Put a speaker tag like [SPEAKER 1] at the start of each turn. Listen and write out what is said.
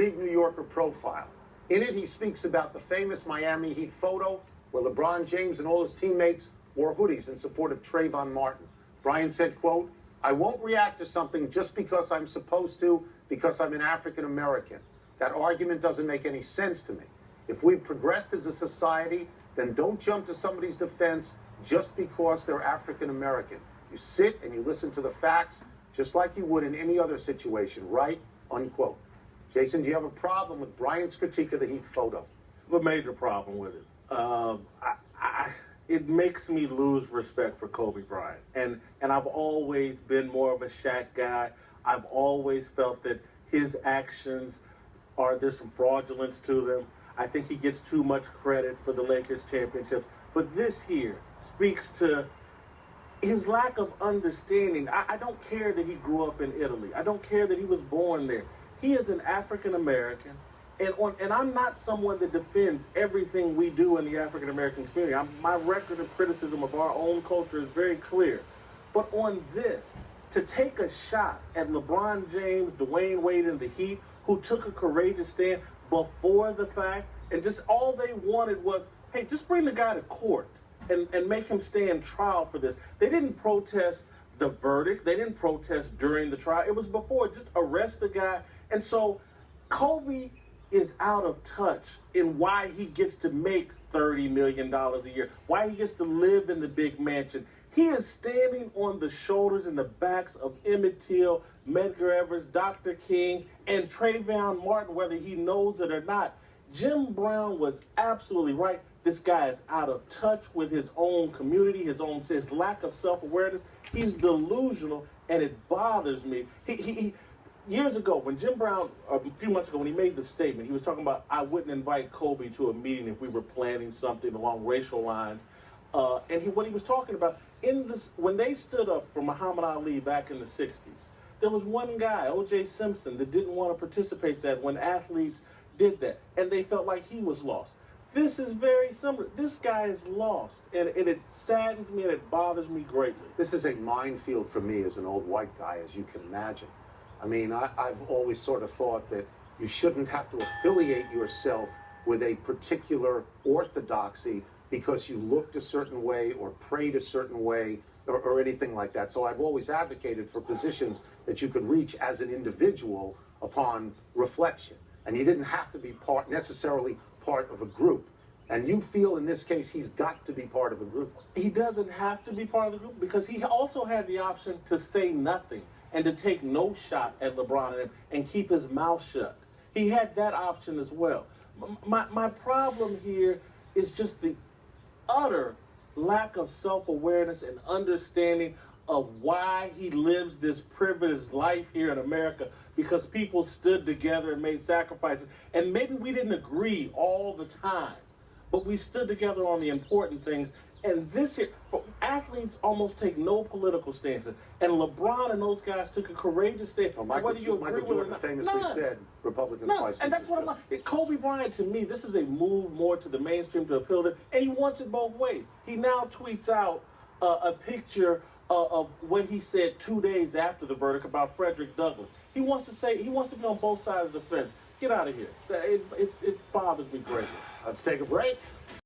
[SPEAKER 1] big New Yorker profile. In it, he speaks about the famous Miami Heat photo where LeBron James and all his teammates wore hoodies in support of Trayvon Martin. Bryant said, quote, "I won't react to something just because I'm supposed to, because I'm an African American. That argument doesn't make any sense to me. If we've progressed as a society, then don't jump to somebody's defense just because they're African American. You sit and you listen to the facts just like you would in any other situation, right?" Unquote. Jason, do you have a problem with Bryant's critique of the Heat photo?
[SPEAKER 2] A major problem with it. It makes me lose respect for Kobe Bryant. And I've always been more of a Shaq guy. I've always felt that his actions there's some fraudulence to them. I think he gets too much credit for the Lakers championships. But this here speaks to his lack of understanding. I don't care that he grew up in Italy. I don't care that he was born there. He is an African American. And I'm not someone that defends everything we do in the African American community. My record of criticism of our own culture is very clear. But on this, to take a shot at LeBron James, Dwayne Wade, and the Heat, who took a courageous stand before the fact, and just all they wanted was, hey, just bring the guy to court and make him stand trial for this. They didn't protest the verdict. They didn't protest during the trial. It was before. Just arrest the guy. And so Kobe is out of touch in why he gets to make $30 million a year, why he gets to live in the big mansion. He is standing on the shoulders and the backs of Emmett Till, Medgar Evers, Dr. King, and Trayvon Martin, whether he knows it or not. Jim Brown was absolutely right. This guy is out of touch with his own community, his lack of self-awareness. He's delusional, and it bothers me. Years ago, when Jim Brown, a few months ago, when he made the statement, he was talking about, I wouldn't invite Kobe to a meeting if we were planning something along racial lines. And what he was talking about, when they stood up for Muhammad Ali back in the 60s, there was one guy, O.J. Simpson, that didn't want to participate that when athletes did that, and they felt like he was lost. This is very similar. This guy is lost, and it saddens me and it bothers me greatly.
[SPEAKER 1] This is a minefield for me as an old white guy, as you can imagine. I mean, I've always sort of thought that you shouldn't have to affiliate yourself with a particular orthodoxy because you looked a certain way or prayed a certain way or anything like that. So I've always advocated for positions that you could reach as an individual upon reflection. And you didn't have to be necessarily part of a group. And you feel in this case he's got to be part of a group.
[SPEAKER 2] He doesn't have to be part of the group because he also had the option to say nothing and to take no shot at LeBron and keep his mouth shut. He had that option as well. My problem here is just the utter lack of self-awareness and understanding of why he lives this privileged life here in America, because people stood together and made sacrifices. And maybe we didn't agree all the time, but we stood together on the important things. And this here, athletes almost take no political stances. And LeBron and those guys took a courageous stand.
[SPEAKER 1] Well, Michael Jordan famously said Republicans fight.
[SPEAKER 2] And that's what I'm like. Kobe Bryant, to me, this is a move more to the mainstream to appeal to, and he wants it both ways. He now tweets out a picture of what he said 2 days after the verdict about Frederick Douglass. He wants to be on both sides of the fence. Get out of here. It bothers me greatly.
[SPEAKER 1] Let's take a break.